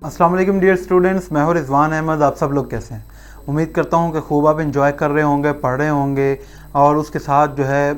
अस्सलाम वालेकुम dear students, मैं हूं रिजवान अहमद। आप सब लोग कैसे हैं? उम्मीद करता हूं कि खूब आप इंजॉय कर रहे होंगे, पढ़ रहे होंगे। और उसके साथ जो है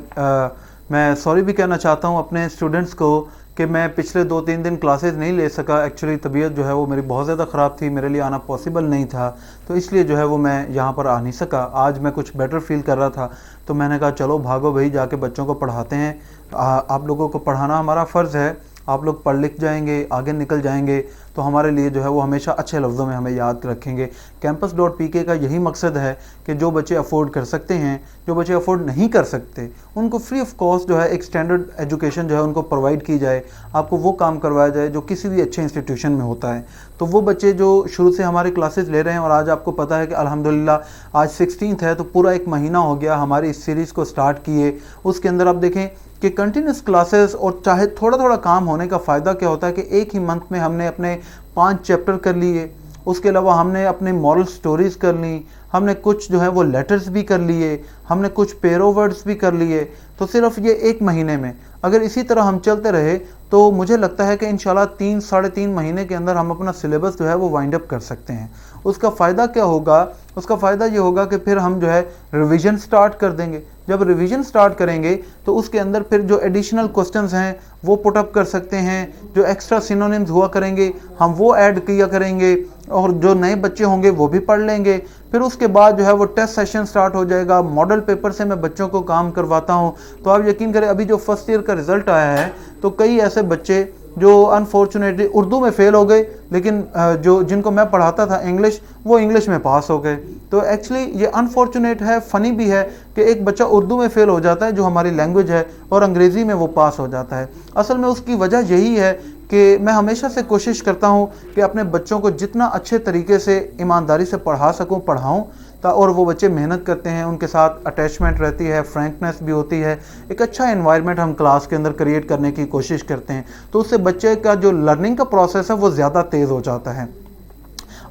मैं सॉरी भी कहना चाहता हूं अपने स्टूडेंट्स को कि मैं पिछले 2-3 दिन क्लासेस नहीं ले सका। एक्चुअली तबीयत जो है वो मेरी बहुत ज़्यादा ख़राब थी, मेरे लिए आना पॉसिबल नहीं था, तो इसलिए जो है वो मैं यहाँ पर आ नहीं सका। आज मैं कुछ बेटर फील कर रहा था तो मैंने कहा चलो भागो भाई, जाके बच्चों को पढ़ाते हैं। आप लोगों को पढ़ाना हमारा फ़र्ज़ है। आप लोग पढ़ लिख जाएंगे, आगे निकल जाएंगे तो हमारे लिए जो है वो हमेशा अच्छे लफ्ज़ों में हमें याद रखेंगे। campus.pk का यही मकसद है कि जो बच्चे अफोर्ड कर सकते हैं, जो बच्चे अफोर्ड नहीं कर सकते, उनको फ्री ऑफ कॉस्ट जो है एक स्टैंडर्ड एजुकेशन जो है उनको प्रोवाइड की जाए। आपको वो काम करवाया जाए जो किसी भी अच्छे इंस्टीट्यूशन में होता है। तो वो बच्चे जो शुरू से हमारी क्लासेस ले रहे हैं, और आज आपको पता है कि अल्हम्दुलिल्लाह आज 16th है, तो पूरा एक महीना हो गया हमारी इस सीरीज़ को स्टार्ट किए। उसके अंदर आप देखें कि कंटिन्यूस क्लासेस, और चाहे थोड़ा थोड़ा काम होने का फ़ायदा क्या होता है कि एक ही मंथ में हमने अपने 5 चैप्टर कर लिए। उसके अलावा हमने अपने मॉरल स्टोरीज़ कर ली, हमने कुछ जो है वो लेटर्स भी कर लिए, हमने कुछ पेरो वर्ड्स भी कर लिए। तो सिर्फ ये एक महीने में अगर इसी तरह हम चलते रहे तो मुझे लगता है कि इंशाल्लाह 3-3.5 महीने के अंदर हम अपना सिलेबस जो है वो वाइंड अप कर सकते हैं। उसका फ़ायदा क्या होगा? उसका फ़ायदा ये होगा कि फिर हम जो है रिवीजन स्टार्ट कर देंगे। जब रिवीजन स्टार्ट करेंगे तो उसके अंदर फिर जो एडिशनल क्वेश्चंस हैं वो पुटअप कर सकते हैं, जो एक्स्ट्रा सिनोनिम्स हुआ करेंगे हम वो ऐड किया करेंगे, और जो नए बच्चे होंगे वो भी पढ़ लेंगे। फिर उसके बाद जो है वो टेस्ट सेशन स्टार्ट हो जाएगा। मॉडल पेपर से मैं बच्चों को काम करवाता हूँ। तो आप यकीन करें, अभी जो फर्स्ट ईयर का रिज़ल्ट आया है तो कई ऐसे बच्चे जो अनफॉर्चुनेटली उर्दू में फ़ेल हो गए, लेकिन जो जिनको मैं पढ़ाता था इंग्लिश, वो इंग्लिश में पास हो गए। तो एक्चुअली ये अनफॉर्चुनेट है, फ़नी भी है कि एक बच्चा उर्दू में फ़ेल हो जाता है जो हमारी लैंग्वेज है, और अंग्रेज़ी में वो पास हो जाता है। असल में उसकी वजह यही है कि मैं हमेशा से कोशिश करता हूँ कि अपने बच्चों को जितना अच्छे तरीके से ईमानदारी से पढ़ा सकूँ पढ़ाऊँ, और वो बच्चे मेहनत करते हैं, उनके साथ अटैचमेंट रहती है, फ्रैंकनेस भी होती है, एक अच्छा एनवायरनमेंट हम क्लास के अंदर क्रिएट करने की कोशिश करते हैं। तो उससे बच्चे का जो लर्निंग का प्रोसेस है वो ज़्यादा तेज़ हो जाता है।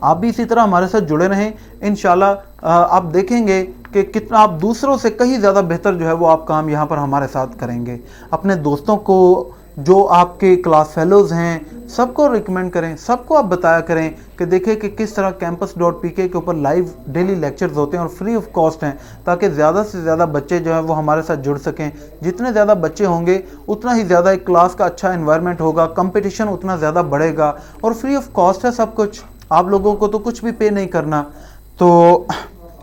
आप भी इसी तरह हमारे साथ जुड़े रहें। इंशाल्लाह आप देखेंगे कि कितना आप दूसरों से कहीं ज़्यादा बेहतर जो है वो आप काम यहाँ पर हमारे साथ करेंगे। अपने दोस्तों को, जो आपके क्लास फेलोज़ हैं, सबको रिकमेंड करें, सबको आप बताया करें कि देखें कि किस तरह campus.pk के ऊपर लाइव डेली लेक्चर्स होते हैं और फ्री ऑफ कॉस्ट हैं, ताकि ज़्यादा से ज़्यादा बच्चे जो हैं वो हमारे साथ जुड़ सकें। जितने ज़्यादा बच्चे होंगे उतना ही ज़्यादा एक क्लास का अच्छा एनवायरनमेंट होगा, कंपटीशन उतना ज़्यादा बढ़ेगा, और फ्री ऑफ कॉस्ट है सब कुछ। आप लोगों को तो कुछ भी पे नहीं करना। तो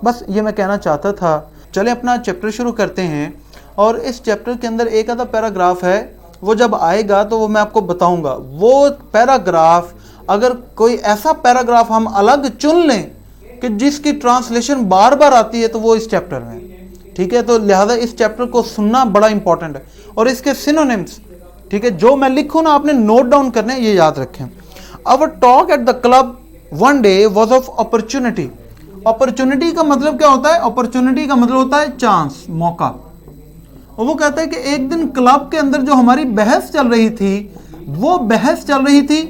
बस ये मैं कहना चाहता था। चलें अपना चैप्टर शुरू करते हैं, और इस चैप्टर के अंदर एक आधा पैराग्राफ है, वो जब आएगा तो वो मैं आपको बताऊंगा। वो पैराग्राफ, अगर कोई ऐसा पैराग्राफ हम अलग चुन लें कि जिसकी ट्रांसलेशन बार बार आती है, तो वो इस चैप्टर में, ठीक है। तो लिहाजा इस चैप्टर को सुनना बड़ा इंपॉर्टेंट है, और इसके सिनोनिम्स, ठीक है, जो मैं लिखूँ ना आपने नोट डाउन करने, ये याद रखें। Our talk at the club one day was of opportunity. Opportunity का मतलब क्या होता है? अपॉर्चुनिटी का मतलब होता है चांस, मौका। और वो कहता है कि एक दिन क्लब के अंदर जो हमारी बहस चल रही थी, वो बहस चल रही थी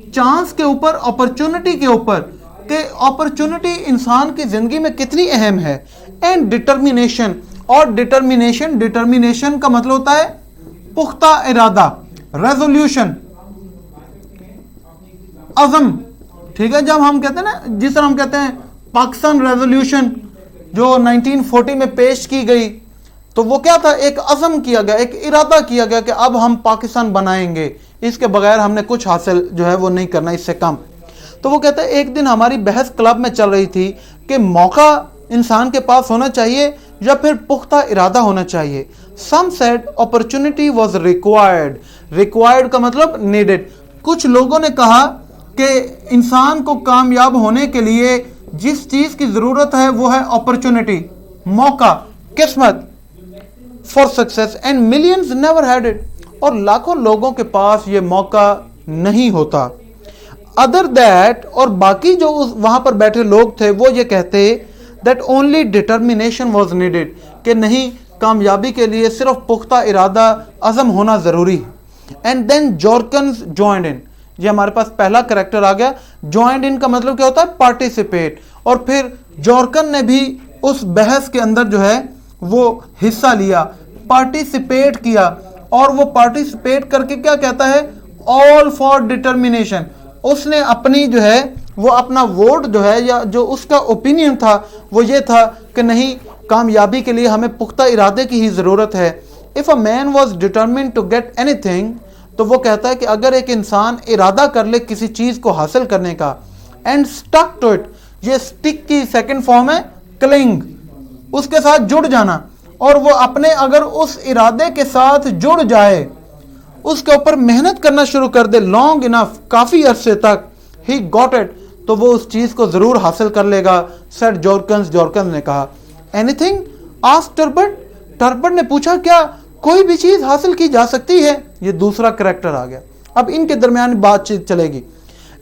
चांस के ऊपर, अपॉर्चुनिटी के ऊपर, कि अपॉर्चुनिटी इंसान की जिंदगी में कितनी अहम है। एंड डिटर्मिनेशन, और डिटर्मिनेशन का मतलब होता है पुख्ता इरादा, रेजोल्यूशन, अज़म, ठीक है। जब हम कहते हैं ना, जिस तरह हम कहते हैं पाकिस्तान रेजोल्यूशन जो 1940 में पेश की गई, तो वो क्या था? एक अज़म किया गया, एक इरादा किया गया कि अब हम पाकिस्तान बनाएंगे, इसके बगैर हमने कुछ हासिल जो है वो नहीं करना, इससे कम। तो वो कहते हैं एक दिन हमारी बहस क्लब में चल रही थी कि मौका इंसान के पास होना चाहिए या फिर पुख्ता इरादा होना चाहिए। Some said opportunity was required. Required का मतलब नीडेड। कुछ लोगों ने कहा कि इंसान को कामयाब होने के लिए जिस चीज़ की ज़रूरत है वो है अपॉर्चुनिटी, मौका, किस्मत, for success, and millions never had it. और लाखों लोगों के पास ये मौका नहीं होता। अदर दैट, और बाकी जो वहां पर बैठे लोग थे वो ये कहते that only determination was needed, कि नहीं, कामयाबी के लिए सिर्फ पुख्ता इरादा, अज़म होना ज़रूरी है। And then Jorkens joined in. ये हमारे पास पहला करेक्टर आ गया। जॉइंड इन का मतलब क्या होता है? पार्टिसिपेट। और फिर जॉर्कन ने भी उस बहस के अंदर जो है वो हिस्सा लिया, पार्टिसिपेट किया। और वो पार्टिसिपेट करके क्या कहता है? ऑल फॉर डिटर्मिनेशन, उसने अपनी जो है वो अपना वोट जो है या जो उसका ओपिनियन था वो ये था कि नहीं, कामयाबी के लिए हमें पुख्ता इरादे की ही ज़रूरत है। If a man was determined to get anything, तो वो कहता है कि अगर एक इंसान इरादा कर ले किसी चीज़ को हासिल करने का, एंड स्टक टू इट, ये स्टिक की सेकंड फॉर्म है क्लिंग, उसके साथ जुड़ जाना, और वो अपने अगर उस इरादे के साथ जुड़ जाए, उसके ऊपर मेहनत करना शुरू कर दे लॉन्ग इनफ, काफ़ी अरसे तक, ही गॉट इट, तो वो उस चीज़ को ज़रूर हासिल कर लेगा। सर जॉर्कन्स ने कहा। एनीथिंग आस्क्ड टर्बट, टर्बट ने पूछा क्या कोई भी चीज़ हासिल की जा सकती है? ये दूसरा करैक्टर आ गया, अब इनके दरमियान बातचीत चलेगी।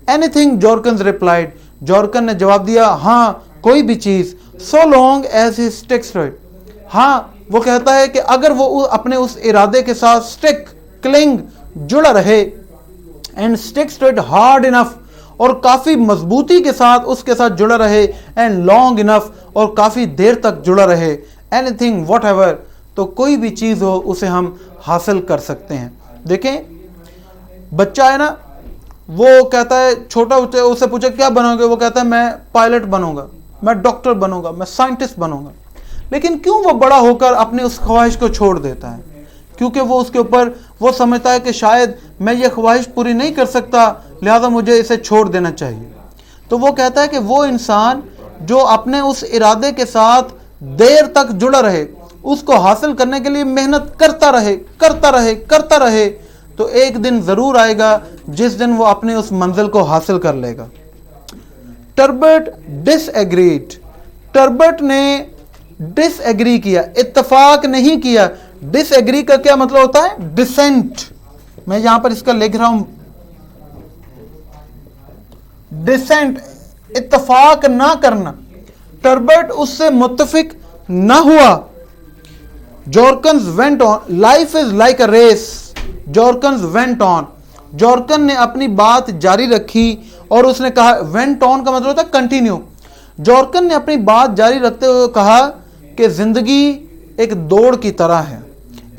एनीथिंग, जॉर्कन्स रिप्लाइड, जॉर्कन ने जवाब दिया हाँ कोई भी चीज़, so long as he sticks to it. हाँ, वो कहता है कि अगर वो अपने उस इरादे के साथ स्टिक, क्लिंग, जुड़ा रहे, and sticks to it hard enough, और काफ़ी मजबूती के साथ उसके साथ जुड़ा रहे, एंड लॉन्ग इनफ, और काफ़ी देर तक जुड़ा रहे, एनीथिंग व्हाटएवर, तो कोई भी चीज़ हो उसे हम हासिल कर सकते हैं। देखें, बच्चा है ना, वो कहता है, छोटा उससे पूछे क्या बनोगे, वो कहता है मैं पायलट बनूंगा, मैं डॉक्टर बनूंगा, मैं साइंटिस्ट बनूंगा। लेकिन क्यों वो बड़ा होकर अपनी उस ख्वाहिश को छोड़ देता है? क्योंकि वो उसके ऊपर वो समझता है कि शायद मैं ये ख्वाहिश पूरी नहीं कर सकता, लिहाजा मुझे इसे छोड़ देना चाहिए। तो वो कहता है कि वो इंसान जो अपने उस इरादे के साथ देर तक जुड़ा रहे, उसको हासिल करने के लिए मेहनत करता रहे, तो एक दिन ज़रूर आएगा जिस दिन वो अपने उस मंजिल को हासिल कर लेगा। टर्बट डिसएग्रीड, टर्बट ने डिसएग्री किया, इत्तेफाक नहीं किया। डिसएग्री का क्या मतलब होता है? डिसेंट। मैं यहां पर इसका लिख रहा हूं, डिसेंट, इत्तेफाक ना करना। टर्बट उससे मुत्तफिक ना हुआ। Jorkens went on, life is like a race. Jorkens went on, Jorken ने अपनी बात जारी रखी, और उसने कहा, वेंट ऑन का मतलब होता है कंटिन्यू। जॉर्कन ने अपनी बात जारी रखते हुए कहा कि जिंदगी एक दौड़ की तरह है,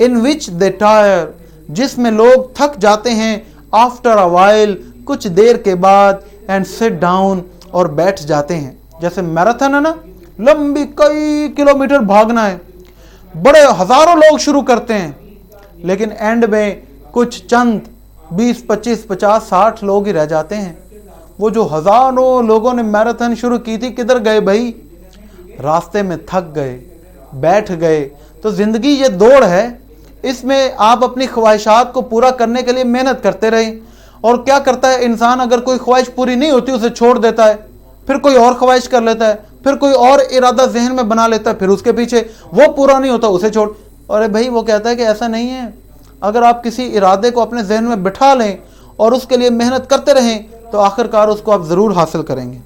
इन विच दे टायर, जिसमें लोग थक जाते हैं, आफ्टर अ वाइल, कुछ देर के बाद, एंड सिट डाउन, और बैठ जाते हैं। जैसे मैराथन है ना, लंबी कई किलोमीटर भागना है, बड़े हजारों लोग शुरू करते हैं, लेकिन एंड में कुछ चंद 20, 25, 50, 60 लोग ही रह जाते हैं। वो जो हजारों लोगों ने मैराथन शुरू की थी, किधर गए भाई? रास्ते में थक गए, बैठ गए। तो जिंदगी ये दौड़ है, इसमें आप अपनी ख्वाहिशात को पूरा करने के लिए मेहनत करते रहें। और क्या करता है इंसान, अगर कोई ख्वाहिश पूरी नहीं होती उसे छोड़ देता है, फिर कोई और ख्वाहिश कर लेता है, फिर कोई और इरादा जहन में बना लेता है, फिर उसके पीछे वो पूरा नहीं होता उसे छोड़। अरे भाई, वो कहता है कि ऐसा नहीं है। अगर आप किसी इरादे को अपने जहन में बिठा लें और उसके लिए मेहनत करते रहें, तो आखिरकार उसको आप ज़रूर हासिल करेंगे।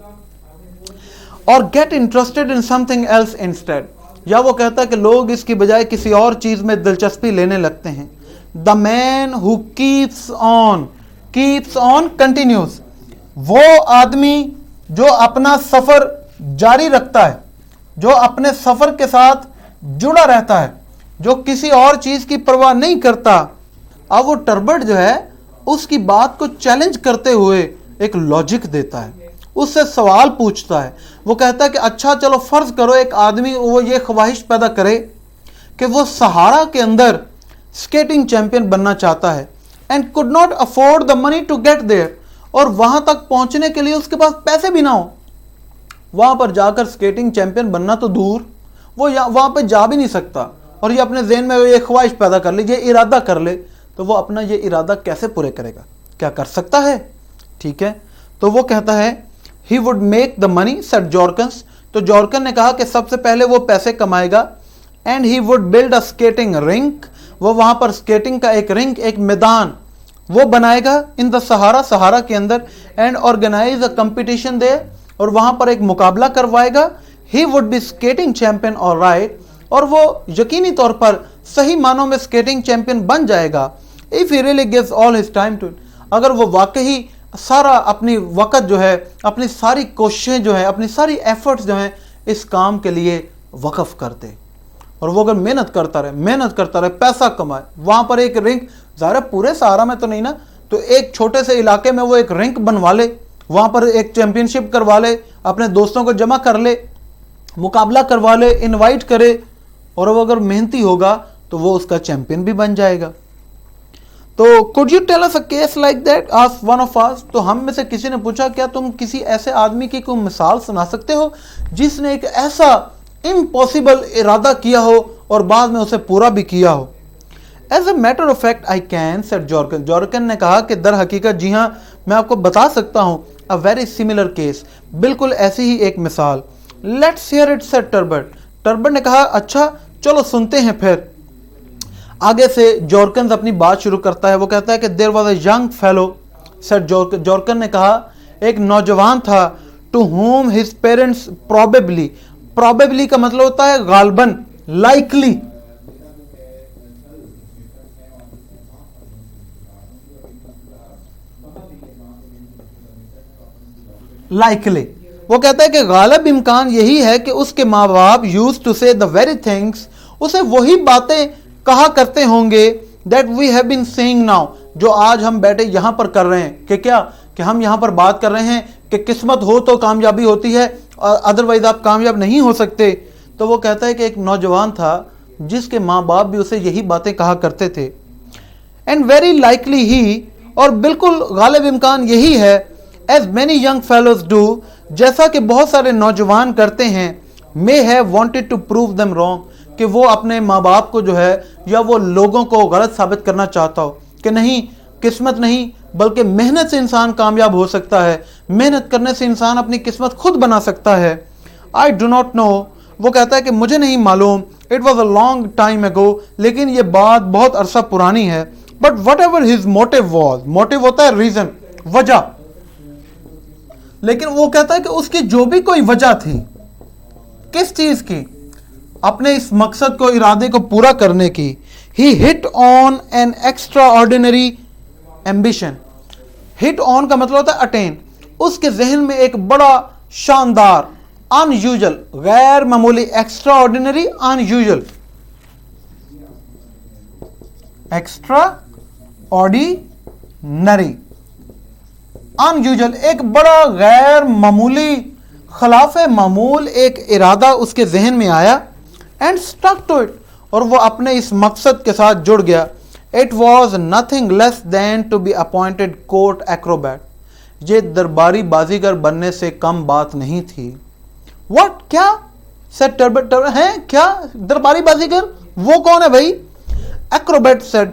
और get interested in something else instead, या वो कहता है कि लोग इसकी बजाय किसी और चीज़ में दिलचस्पी लेने लगते हैं। The man who keeps on continuous, वो आदमी जो अपना सफ़र जारी रखता है, जो अपने सफ़र के साथ जुड़ा रहता है, जो किसी और चीज़ की परवाह नहीं करता। अब वो टर्बट जो है उसकी बात को चैलेंज करते हुए एक लॉजिक देता है, उससे सवाल पूछता है। वो कहता है कि अच्छा चलो फ़र्ज करो एक आदमी वो ये ख्वाहिश पैदा करे कि वो सहारा के अंदर स्केटिंग चैंपियन बनना चाहता है, and could not afford the money to get there, और वहाँ तक पहुँचने के लिए उसके पास पैसे भी ना हो। वहाँ पर जाकर स्केटिंग चैंपियन बनना तो दूर, वो वहाँ पर जा भी नहीं सकता। और ये अपने जहन में ये ख्वाहिश पैदा कर ली, ये इरादा कर ले, तो वो अपना ये इरादा कैसे पूरे करेगा? क्या कर सकता है? ठीक है, तो वो कहता है he would make the money, said Jorkens. तो जॉर्कन ने कहा कि सबसे पहले वो पैसे कमाएगा, and he would build a skating rink, वो वहाँ पर स्केटिंग का एक रिंक, एक मैदान वो बनाएगा इन द सहारा के अंदर, एंड ऑर्गेनाइज अ कंपटीशन दे, और वहाँ पर एक मुकाबला करवाएगा। He would be skating champion और राइट, और वो यकीनी तौर पर सही मानों में स्केटिंग चैंपियन बन जाएगा। If he really gives all his time to it, अगर वो वाकई सारा अपनी वक़्त जो है, अपनी सारी कोशिशें जो है, अपनी सारी एफर्ट्स जो हैं इस काम के लिए वक़्फ़ कर दे, और वो अगर मेहनत करता रहे, पैसा कमाए, वहाँ पर एक रिंग, ज़ाहिर पूरे सहारा में तो नहीं ना, तो एक छोटे से इलाके में वो एक रैंक बनवा ले, वहाँ पर एक चैंपियनशिप करवा ले, अपने दोस्तों को जमा कर ले, मुकाबला करवा ले, इनवाइट करे, और वो अगर मेहनती होगा तो वो उसका चैंपियन भी बन जाएगा। तो could you tell us a case like that, asked one of us. तो हम में से किसी ने पूछा, क्या तुम किसी ऐसे आदमी की कोई मिसाल सुना सकते हो जिसने एक ऐसा इम्पॉसिबल इरादा किया हो और बाद में उसे पूरा भी किया हो? As a matter of fact I can, said Jorken. जॉर्कन ने कहा कि दर हकीकत जी हाँ, मैं आपको बता सकता हूँ अ वेरी सिमिलर केस, बिल्कुल ऐसी ही एक मिसाल। Let's hear it, said Turbot. Turbot ने कहा, अच्छा चलो सुनते हैं। फिर आगे से जॉर्कन अपनी बात शुरू करता है। वो कहता है कि there was a young fellow, said Jorken ने कहा, एक नौजवान था, to home his parents probably, probably का मतलब होता है गालबन, लाइकली, लाइकली। वो कहता है कि गालिब इम्कान यही है कि उसके माँ बाप use to say the very things, उसे वही बातें कहा करते होंगे that we have been saying now, जो आज हम बैठे यहां पर कर रहे हैं। कि क्या, कि हम यहां पर बात कर रहे हैं कि किस्मत हो तो कामयाबी होती है, अदरवाइज आप कामयाब नहीं हो सकते। तो वो कहता है कि एक नौजवान था जिसके माँ बाप भी उसे यही बातें कहा करते थे। एंड वेरी लाइकली ही, और बिल्कुल गालिब इम्कान यही है, as many young fellows do, जैसा कि बहुत सारे नौजवान करते हैं, may have wanted to prove them wrong, कि वो अपने माँ बाप को जो है या वो लोगों को गलत साबित करना चाहता हो कि नहीं, किस्मत नहीं बल्कि मेहनत से इंसान कामयाब हो सकता है, मेहनत करने से इंसान अपनी किस्मत खुद बना सकता है। आई डू नॉट नो, वो कहता है कि मुझे नहीं मालूम, it was a long time ago, लेकिन ये बात बहुत अरसा पुरानी है। But what ever his motive was, motive होता है रीजन, वजह, लेकिन वो कहता है कि उसकी जो भी कोई वजह थी, किस चीज की, अपने इस मकसद को, इरादे को पूरा करने की, he hit on an extraordinary ambition. Hit on का मतलब होता है अटेन, उसके जहन में एक बड़ा शानदार, अनयूजुअल, गैर मामूली, extra ordinary, unusual, extra ordinary, unusual, एक बड़ा गैर मामूली, खिलाफ मामूल एक इरादा उसके जहन में आया। एंड स्टक टू इट, और वो अपने इस मकसद के साथ जुड़ गया। It was nothing less than to be appointed court acrobat, ये दरबारी बाजीगर बनने से कम बात नहीं थी। व्हाट, क्या, सेड टर्बट, है क्या दरबारी बाजीगर, वो कौन है भाई? Acrobat, said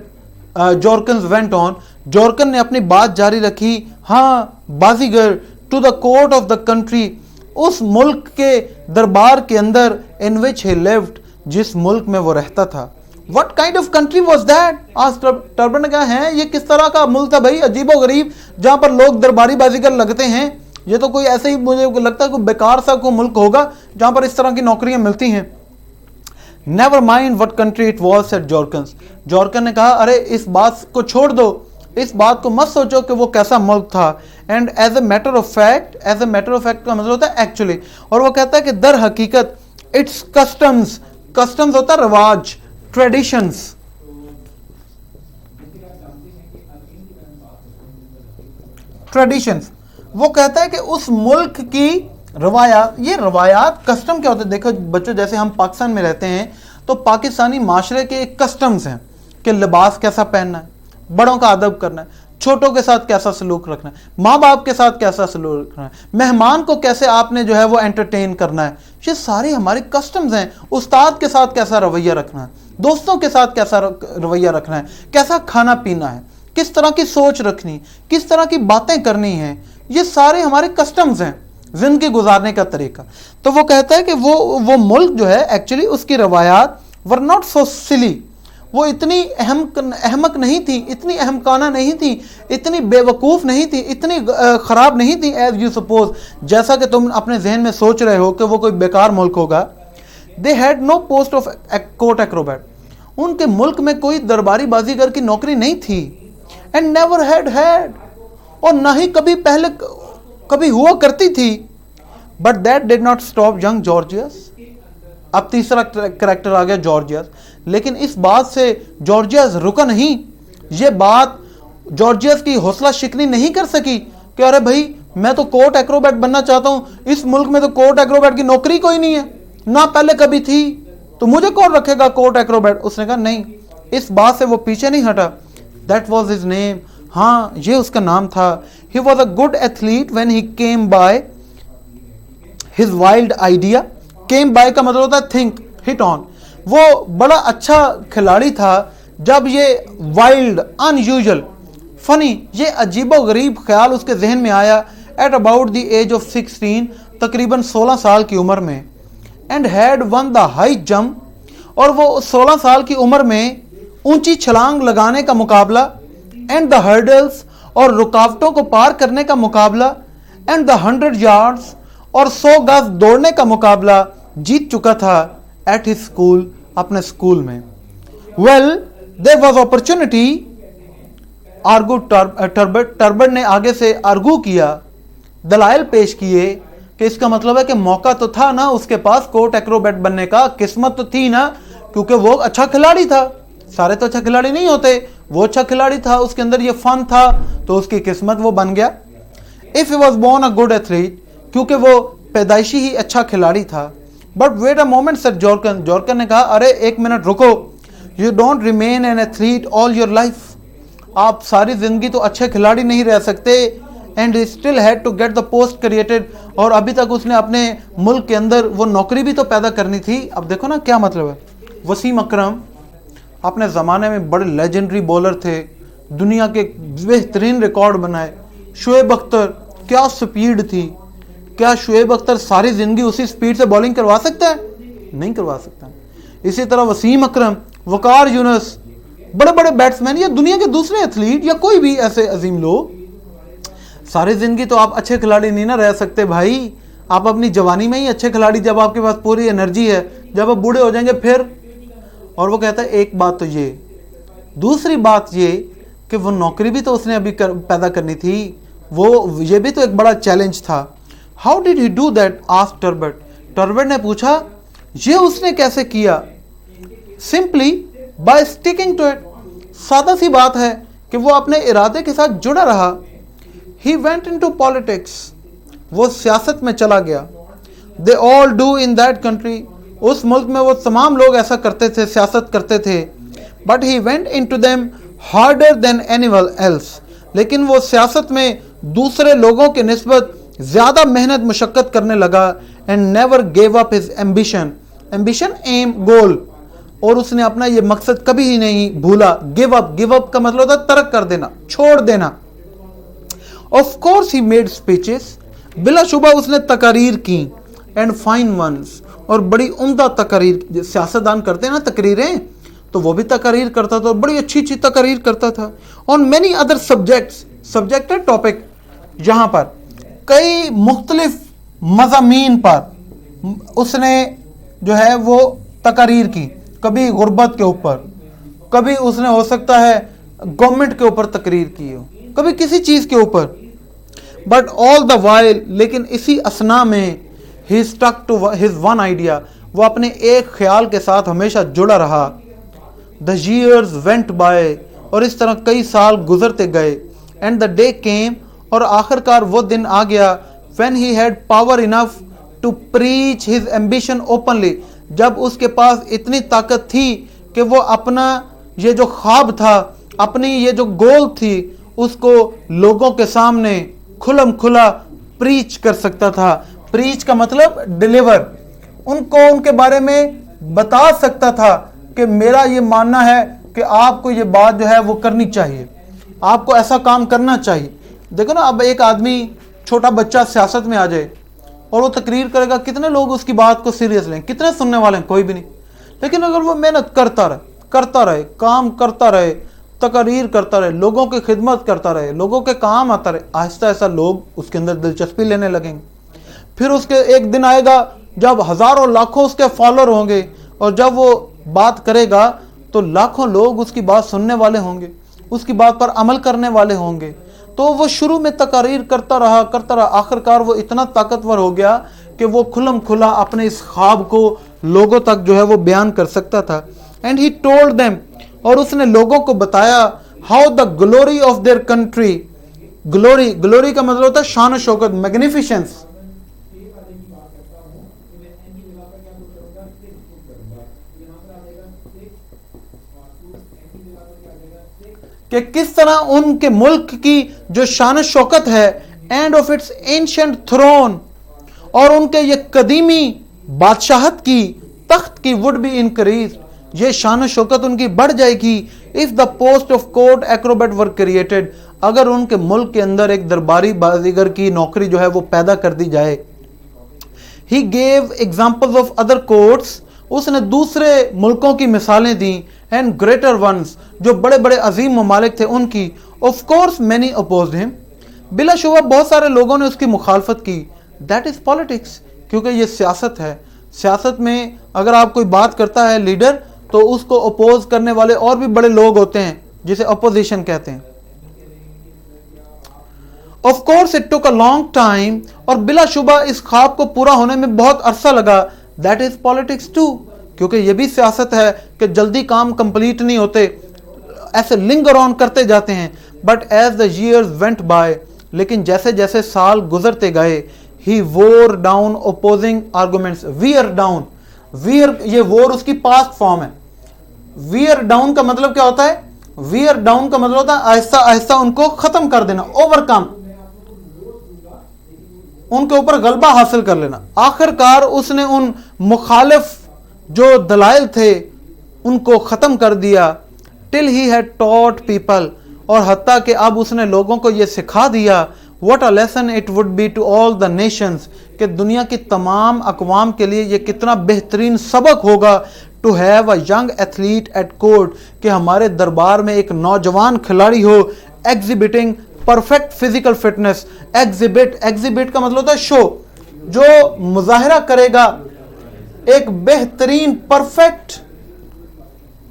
Jorken went on, Jorken ने अपनी बात जारी रखी, हाँ बाजीगर, to the court of the country, उस मुल्क के दरबार के अंदर, इन विच ही लिव्ड, जिस मुल्क में वो रहता था। What kind of country was that? आज टर्बन ने कहा, है ये किस तरह का मुल्क था भाई, अजीबो गरीब, जहां पर लोग दरबारी बाजीगर लगते हैं। ये तो कोई ऐसे ही, मुझे लगता है कोई बेकार सा कोई मुल्क होगा जहां पर इस तरह की नौकरियां मिलती हैं। Never mind what country it was, said Jorken. जॉर्कन ने कहा, अरे इस बात को छोड़ दो, इस बात को मत सोचो कि वो कैसा मुल्क था। And as a matter of fact, as a matter of fact का मतलब होता है एक्चुअली, और वो कहता है कि दर हकीकत, इट्स कस्टम्स, कस्टम्स होता है रवाज, ट्रेडिशंस, ट्रेडिशंस, वो कहता है कि उस मुल्क की रवायात, ये रवायात, कस्टम क्या होते हैं? देखो बच्चों, जैसे हम पाकिस्तान में रहते हैं तो पाकिस्तानी माशरे के कस्टम्स हैं कि लिबास कैसा पहनना है, बड़ों का अदब करना है, छोटों के साथ कैसा सलूक रखना है, माँ बाप के साथ कैसा सलूक रखना है, मेहमान को कैसे आपने जो है वो एंटरटेन करना है, ये सारी हमारी कस्टम्स हैं। उस्ताद के साथ कैसा रवैया रखना है, दोस्तों के साथ कैसा रवैया रखना है, कैसा खाना पीना है, किस तरह की सोच रखनी, किस तरह की बातें करनी है, ये सारे हमारे कस्टम्स हैं, जिंदगी गुजारने का तरीका। तो वो कहता है कि वो मुल्क जो है एक्चुअली उसकी रवायात वर नॉट सो सिली, वो इतनी अहमक नहीं थी, इतनी अहमकाना नहीं थी, इतनी बेवकूफ़ नहीं थी, इतनी ख़राब नहीं थी एज यू सपोज, जैसा कि तुम अपने जहन में सोच रहे हो कि वो कोई बेकार मुल्क होगा। They had no post of court acrobat, उनके मुल्क में कोई दरबारी बाजीगर की नौकरी नहीं थी। एंड नेवर हैड, और ना ही कभी पहले कभी हुआ करती थी। But that did not stop young gorgeous, अब तीसरा कैरेक्टर आ गया जॉर्जियस, लेकिन इस बात से जॉर्जियस रुका नहीं। ये बात जॉर्जियस की हौसला शिकनी नहीं कर सकी कि अरे भाई मैं तो कोर्ट एक्रोबैट बनना चाहता हूं, इस मुल्क में तो कोर्ट एक्रोबैट की नौकरी कोई नहीं है, ना पहले कभी थी, तो मुझे कौन रखेगा कोर्ट एक्रोबैट। उसने कहा नहीं, इस बात से वो पीछे नहीं हटा। दैट वॉज हिज नेम, हाँ ये उसका नाम था। He was a good athlete when he came by his wild idea. Came by का मतलब होता है थिंक, हिट ऑन। वो बड़ा अच्छा खिलाड़ी था जब ये वाइल्ड, अनयूजुअल, फनी, ये अजीबो गरीब ख्याल उसके जहन में आया at about the age of 16, तकरीबन 16 साल की उम्र में। And had won the high jump, और वो 16 साल की उम्र में ऊंची छलांग लगाने का मुकाबला, एंड द हर्डल्स, और रुकावटों को पार करने का मुकाबला, एंड द 100 यार्ड्स, और 100 गज दौड़ने का मुकाबला जीत चुका था एट हिज स्कूल, अपने स्कूल में। वेल देयर वाज अपॉर्चुनिटी, आर्गू टर्बट ने आगे से आर्गू किया, दलाइल पेश किए कि इसका मतलब है कि मौका तो था ना उसके पास कोर्ट एक्रोबैट बनने का, किस्मत तो थी ना, क्योंकि वो अच्छा खिलाड़ी था। सारे तो अच्छा खिलाड़ी नहीं होते, वो अच्छा खिलाड़ी था, उसके अंदर ये फन था, तो उसकी किस्मत वो बन गया। If he was born a good athlete, क्योंकि वो पैदाइशी ही अच्छा खिलाड़ी था। But wait a moment sir Jorkan, जॉर्कन ने कहा अरे एक मिनट रुको, you don't remain an athlete all your life, आप सारी जिंदगी तो अच्छे खिलाड़ी नहीं रह सकते। And still had to get the post created, और अभी तक उसने अपने मुल्क के अंदर वो नौकरी भी तो पैदा करनी थी। अब देखो ना क्या मतलब है। वसीम अकरम अपने ज़माने में बड़े लेजेंडरी बॉलर थे, दुनिया के बेहतरीन रिकॉर्ड बनाए। शुएब अख्तर, क्या स्पीड थी, क्या शुएब अख्तर सारी ज़िंदगी उसी स्पीड से बॉलिंग करवा सकता है? नहीं करवा सकता। इसी तरह वसीम अकरम, वकार यूनुस, बड़े बड़े बैट्समैन या दुनिया के दूसरे एथलीट या कोई भी ऐसे अजीम लोग, सारी जिंदगी तो आप अच्छे खिलाड़ी नहीं ना रह सकते भाई। आप अपनी जवानी में ही अच्छे खिलाड़ी, जब आपके पास पूरी एनर्जी है, जब आप बूढ़े हो जाएंगे फिर। और वो कहता है एक बात तो ये, दूसरी बात ये कि वो नौकरी भी तो उसने अभी पैदा करनी थी, वो ये भी तो एक बड़ा चैलेंज था। How did he do that, asked Turbot. Turbot ने पूछा ये उसने कैसे किया? Simply by sticking to it, सादा सी बात है कि वो अपने इरादे के साथ जुड़ा रहा। He went into politics, वो सियासत में चला गया। They all do in that country, उस मुल्क में वो तमाम लोग ऐसा करते थे, सियासत करते थे। But he went into them harder than anyone else, लेकिन वो सियासत में दूसरे लोगों के निस्बत ज़्यादा मेहनत मुशक्क़त करने लगा। And never gave up his ambition, ambition aim goal, और उसने अपना ये मकसद कभी ही नहीं भूला। गिव अप, गिव अप का मतलब होता है तर्क कर देना, छोड़ देना। Of course he made speeches, बिलाशुबा उसने तकारीर की, and fine ones, और बड़ी उम्दा तकारीर, सियासतदान करते हैं ना तकरीरें, तो वो भी तकारीर करता था, बड़ी अच्छी अच्छी तकारीर करता था। On many other subjects, subject है टॉपिक, यहाँ पर कई मुख्तलिफ मज़ामीन पर उसने जो है वो तकारीर की। कभी गुर्बत के ऊपर, कभी उसने हो सकता है गवर्नमेंट के ऊपर तकरीर की हो, कभी किसी चीज़ के ऊपर। बट ऑल द वाइल, लेकिन इसी असना में ही stuck to his one idea, वो अपने एक ख्याल के साथ हमेशा जुड़ा रहा। द years वेंट बाय, और इस तरह कई साल गुजरते गए। एंड द डे केम, और आखिरकार वो दिन आ गया, when he had power enough to preach his ambition openly, जब उसके पास इतनी ताकत थी कि वो अपना ये जो ख्वाब था, अपनी ये जो गोल थी, उसको लोगों के सामने खुलम खुला प्रीच कर सकता था। प्रीच का मतलब डिलीवर, उनको उनके बारे में बता सकता था कि मेरा ये मानना है कि आपको ये बात जो है वो करनी चाहिए, आपको ऐसा काम करना चाहिए। देखो ना, अब एक आदमी, छोटा बच्चा सियासत में आ जाए और वो तकरीर करेगा, कितने लोग उसकी बात को सीरियस लें? कितने सुनने वाले हैं? कोई भी नहीं। लेकिन अगर वो मेहनत करता रहे, काम करता रहे, तकरीर करता रहे, लोगों की खिदमत करता रहे, लोगों के काम आता रहे, आहिस्ता आहिस्ता लोग उसके अंदर दिलचस्पी लेने लगेंगे। फिर उसके एक दिन आएगा जब हज़ारों लाखों उसके फॉलोअर होंगे, और जब वो बात करेगा तो लाखों लोग उसकी बात सुनने वाले होंगे, उसकी बात पर अमल करने वाले होंगे। तो वो शुरू में तकरीर करता रहा, आखिरकार वो इतना ताकतवर हो गया कि वो खुलम खुला अपने इस ख्वाब को लोगों तक जो है वो बयान कर सकता था। एंड ही टोल्ड देम, और उसने लोगों को बताया, how the glory of their country, glory का मतलब होता है शान शौकत, मैग्निफिशेंस। कि किस तरह उनके मुल्क की जो शान शौकत है, and of its ancient throne, और उनके ये कदीमी बादशाहत की, तख्त की वुड बी इंक्रीज, ये शान शौकत उनकी बढ़ जाएगी। If the post of court Acrobat were created, अगर उनके मुल्क के अंदर एक दरबारी बाजीगर की नौकरी जो है वो पैदा कर दी जाए। He gave examples of other courts, उसने दूसरे मुल्कों की मिसालें दी, एंड ग्रेटर वंस, जो बड़े बड़े अजीम ममालिक थे उनकी। Of course many opposed him, बिलाशुबा बहुत सारे लोगों ने उसकी मुखालफत की। दैट इज पॉलिटिक्स, क्योंकि ये सियासत है। सियासत में अगर आप कोई बात करता है लीडर, तो उसको अपोज करने वाले और भी बड़े लोग होते हैं, जिसे अपोजिशन कहते हैं। Of course it took a long time, और बिलाशुबा इस ख्वाब को पूरा होने में बहुत अरसा लगा। दैट इज पॉलिटिक्स टू, क्योंकि ये भी सियासत है कि जल्दी काम कंप्लीट नहीं होते, ऐसे लिंगर ऑन करते जाते हैं। But as the years went by, लेकिन जैसे जैसे साल गुजरते गए, ही wore down opposing arguments. Wear down, wear ये वोर उसकी पास्ट फॉर्म है। वियर डाउन का मतलब क्या होता है? वियर डाउन का मतलब होता है आहिस्ता आहिस्ता उनको खत्म कर देना, ओवरकम, उनके ऊपर गलबा हासिल कर लेना। आखिरकार उसने उन मुखालिफ जो दलाइल थे उनको ख़त्म कर दिया। Till he had taught people, और हत्ता कि अब उसने लोगों को ये सिखा दिया। What a lesson it would be to all the nations, कि दुनिया की तमाम अकवाम के लिए ये कितना बेहतरीन सबक होगा। To have a young athlete at court, कि हमारे दरबार में एक नौजवान खिलाड़ी हो, exhibiting perfect physical fitness. Exhibit का मतलब होता है शो, जो मुजाहिरा करेगा एक बेहतरीन परफेक्ट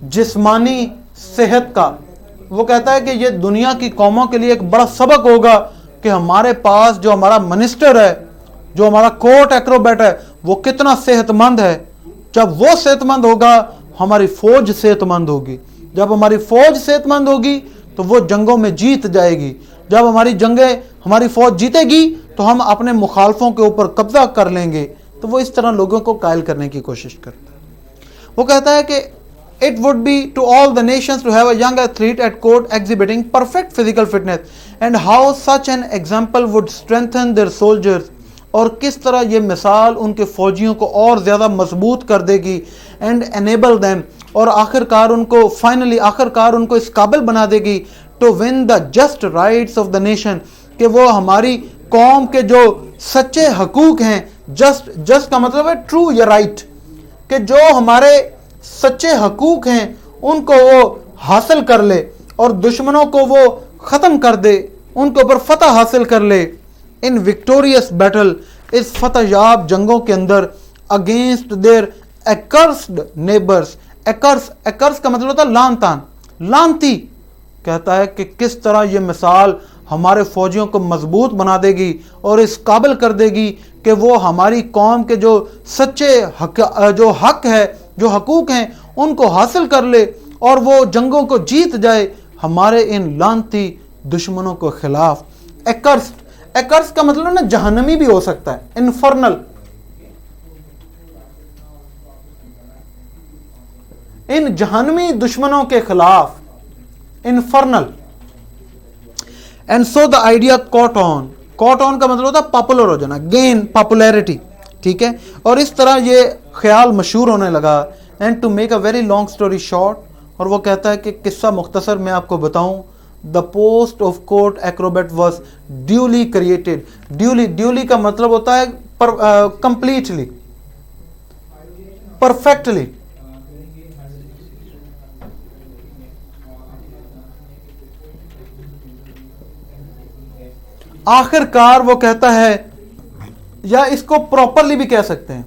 जिस्मानी सेहत का। वो कहता है कि ये दुनिया की कौमों के लिए एक बड़ा सबक होगा कि हमारे पास जो हमारा मिनिस्टर है, जो हमारा कोर्ट एक्रोबेट है, वो कितना सेहतमंद है। जब वो सेहतमंद होगा, हमारी फौज सेहतमंद होगी। जब हमारी फौज सेहतमंद होगी तो वो जंगों में जीत जाएगी। जब हमारी फौज जीतेगी तो हम अपने मुखालफों के ऊपर कब्जा कर लेंगे। तो वो इस तरह लोगों को कायल करने की कोशिश करता है। वो कहता है कि it would be to all the nations to have a young athlete at court exhibiting perfect physical fitness, and how such an example would strengthen their soldiers, और किस तरह ये मिसाल उनके फौजियों को और ज़्यादा मजबूत कर देगी। and enable them, और आखिरकार उनको इस काबिल बना देगी to win the just rights of the nation, कि वो हमारी कौम के जो सच्चे हकूक हैं, जस्ट का मतलब है ट्रू या राइट, कि जो हमारे सच्चे हकूक हैं उनको वो हासिल कर ले और दुश्मनों को वो ख़त्म कर दे, उनके ऊपर फतह हासिल कर ले। इन विक्टोरियस बैटल, इस फतह याब जंगों के अंदर, अगेंस्ट देयर एक्कर्स्ड नेबर्स। एक्कर्स का मतलब होता है लान तान, लानती। कहता है कि किस तरह ये मिसाल हमारे फौजियों को मजबूत बना देगी और इस काबिल कर देगी कि वो हमारी कौम के जो सच्चे जो हक है, जो हकूक हैं, उनको हासिल कर ले और वो जंगों को जीत जाए हमारे इन लानती दुश्मनों के खिलाफ। एक्कर्स का मतलब ना जहन्नमी भी हो सकता है, इन्फर्नल। इन जहन्नमी दुश्मनों के खिलाफ, infernal. And so the idea caught on का मतलब होता है पॉपुलर हो जाना, गेन पॉपुलैरिटी, ठीक है। और इस तरह ये ख्याल मशहूर होने लगा। And to make a very long story short, और वो कहता है कि किस्सा मुख्तसर मैं आपको बताऊं, the post of court Acrobat was duly created. Duly का मतलब होता है कंप्लीटली, परफेक्टली। आखिरकार वो कहता है, या इसको प्रॉपरली भी कह सकते हैं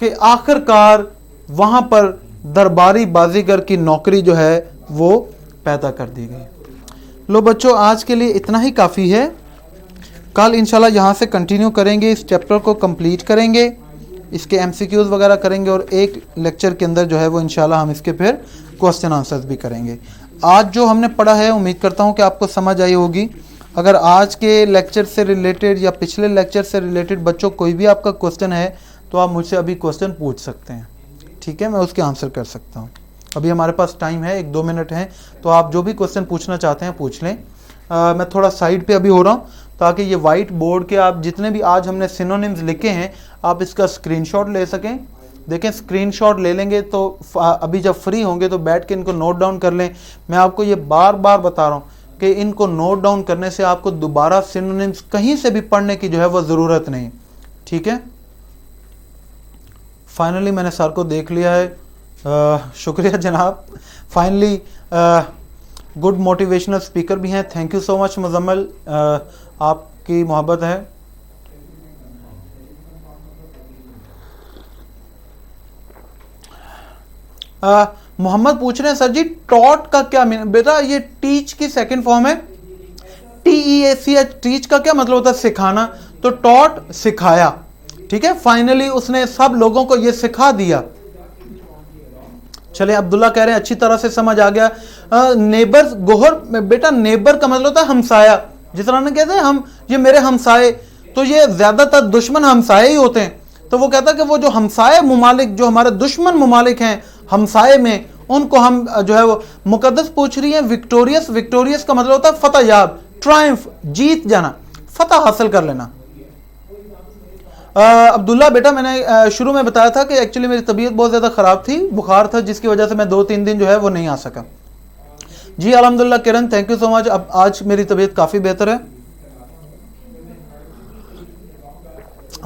कि आखिरकार वहां पर दरबारी बाजीगर की नौकरी जो है वो पैदा कर दी गई। लो बच्चों, आज के लिए इतना ही काफ़ी है। कल इंशाल्लाह यहाँ से कंटिन्यू करेंगे, इस चैप्टर को कंप्लीट करेंगे। اس کے MCQs وغیرہ کریں گے اور ایک لیکچر کے اندر جو ہے وہ انشاءاللہ ہم اس کے پھر کوسچن آنسرز بھی کریں گے. آج جو ہم نے پڑھا ہے امید کرتا ہوں کہ آپ کو سمجھ آئی ہوگی. اگر آج کے لیکچر سے ریلیٹڈ یا پچھلے لیکچر سے ریلیٹڈ بچوں کوئی بھی آپ کا کوسچن ہے تو آپ مجھ سے ابھی کوسچن پوچھ سکتے ہیں, ٹھیک ہے, میں اس کے آنسر کر سکتا ہوں. ابھی ہمارے پاس ٹائم ہے, 1-2 منٹ ہیں, تو آپ جو بھی کوسچن پوچھنا چاہتے ہیں پوچھ لیں. میں تھوڑا سائڈ پہ ابھی ہو رہا ہوں تاکہ یہ وائٹ بورڈ کے آپ جتنے بھی آج ہم نے سینونیمز لکھے ہیں آپ اس کا اسکرین شاٹ لے سکیں. دیکھیں اسکرین شاٹ لے لیں گے تو ابھی جب فری ہوں گے تو بیٹھ کے ان کو نوٹ ڈاؤن کر لیں. میں آپ کو یہ بار بار بتا رہا ہوں کہ ان کو نوٹ ڈاؤن کرنے سے آپ کو دوبارہ سینونیمز کہیں سے بھی پڑھنے کی جو ہے وہ ضرورت نہیں, ٹھیک ہے. فائنلی میں نے سر کو دیکھ لیا ہے, شکریہ جناب. فائنلی گڈ موٹیویشنل اسپیکر بھی ہیں, تھینک یو سو مچ مزمل, آپ کی محبت ہے. محمد پوچھ رہے ہیں سر جی ٹاٹ کا کیا میننگ. بیٹا یہ ٹیچ کی سیکنڈ فارم ہے, TEACH. ٹیچ کا کیا مطلب ہوتا ہے؟ سکھانا. تو ٹاٹ سکھایا, ٹھیک ہے. فائنلی اس نے سب لوگوں کو یہ سکھا دیا. چلے عبداللہ کہہ رہے ہیں اچھی طرح سے سمجھ آ گیا. نیبر گوہر, بیٹا نیبر کا مطلب ہوتا ہے ہمسایہ. جس طرح نے کہتے ہیں ہم یہ میرے ہمسائے, تو یہ زیادہ تر دشمن ہمسائے ہی ہوتے ہیں. تو وہ کہتا ہے کہ وہ جو ہمسائے ممالک جو ہمارے دشمن ممالک ہیں ہمسائے میں, ان کو ہم جو ہے وہ مقدس پوچھ رہی ہیں وکٹوریس. وکٹوریس کا مطلب ہوتا ہے فتح یاب, ٹرائمف, جیت جانا, فتح حاصل کر لینا. عبداللہ بیٹا میں نے شروع میں بتایا تھا کہ ایکچولی میری طبیعت بہت زیادہ خراب تھی, بخار تھا, جس کی وجہ سے میں 2-3 دن جو ہے وہ نہیں آ سکا. جی الحمدللہ کرن, تھینک یو سو مچ. اب آج میری طبیعت کافی بہتر ہے.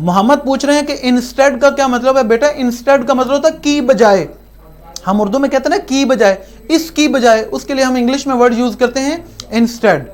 محمد پوچھ رہے ہیں کہ انسٹیڈ کا کیا مطلب ہے. بیٹا انسٹیڈ کا مطلب ہوتا ہے کی بجائے. ہم اردو میں کہتے ہیں نا کی بجائے, اس کی بجائے, اس کے لیے ہم انگلش میں ورڈ یوز کرتے ہیں انسٹیڈ.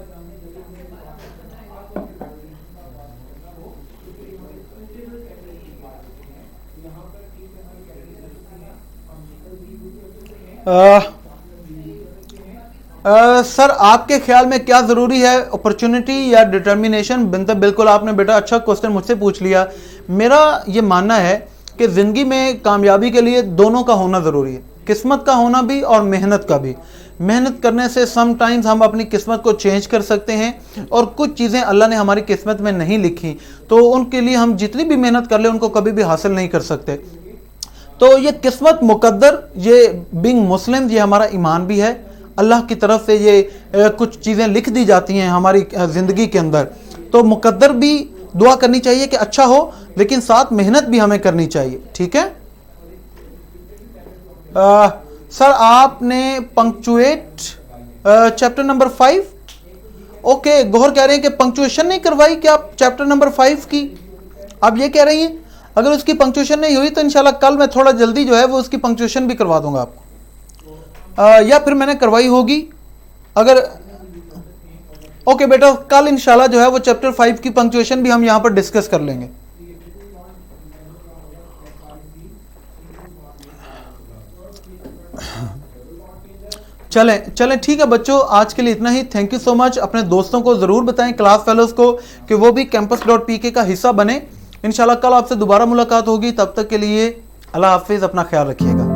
سر آپ کے خیال میں کیا ضروری ہے, اپرچونٹی یا ڈٹرمینیشن؟ بالکل آپ نے بیٹا اچھا کوسچن مجھ سے پوچھ لیا. میرا یہ ماننا ہے کہ زندگی میں کامیابی کے لیے دونوں کا ہونا ضروری ہے, قسمت کا ہونا بھی اور محنت کا بھی. محنت کرنے سے سم ٹائمز ہم اپنی قسمت کو چینج کر سکتے ہیں, اور کچھ چیزیں اللہ نے ہماری قسمت میں نہیں لکھی تو ان کے لیے ہم جتنی بھی محنت کر لیں ان کو کبھی بھی حاصل نہیں کر سکتے. تو یہ قسمت مقدر, یہ بینگ مسلم, یہ ہمارا ایمان بھی ہے. اللہ کی طرف سے یہ کچھ چیزیں لکھ دی جاتی ہیں ہماری زندگی کے اندر, تو مقدر بھی دعا کرنی چاہیے کہ اچھا ہو, لیکن ساتھ محنت بھی ہمیں کرنی چاہیے, ٹھیک ہے. سر آپ نے پنکچویٹ چیپٹر نمبر 5, اوکے. گوہر کہہ رہے ہیں کہ پنکچویشن نہیں کروائی کیا آپ چیپٹر نمبر 5 کی؟ آپ یہ کہہ رہی ہیں اگر اس کی پنکچویشن نہیں ہوئی تو انشاءاللہ کل میں تھوڑا جلدی جو ہے وہ اس کی پنکچویشن بھی کروا دوں گا آپ کو, یا پھر میں نے کروائی ہوگی اگر. اوکے بیٹا, کل انشاءاللہ جو ہے وہ چیپٹر 5 کی پنکچویشن بھی ہم یہاں پر ڈسکس کر لیں گے. چلیں ٹھیک ہے بچوں, آج کے لیے اتنا ہی. تھینک یو سو مچ. اپنے دوستوں کو ضرور بتائیں, کلاس فیلوز کو, کہ وہ بھی campus.pk کا حصہ بنیں. انشاءاللہ کل آپ سے دوبارہ ملاقات ہوگی. تب تک کے لیے اللہ حافظ, اپنا خیال رکھیے گا.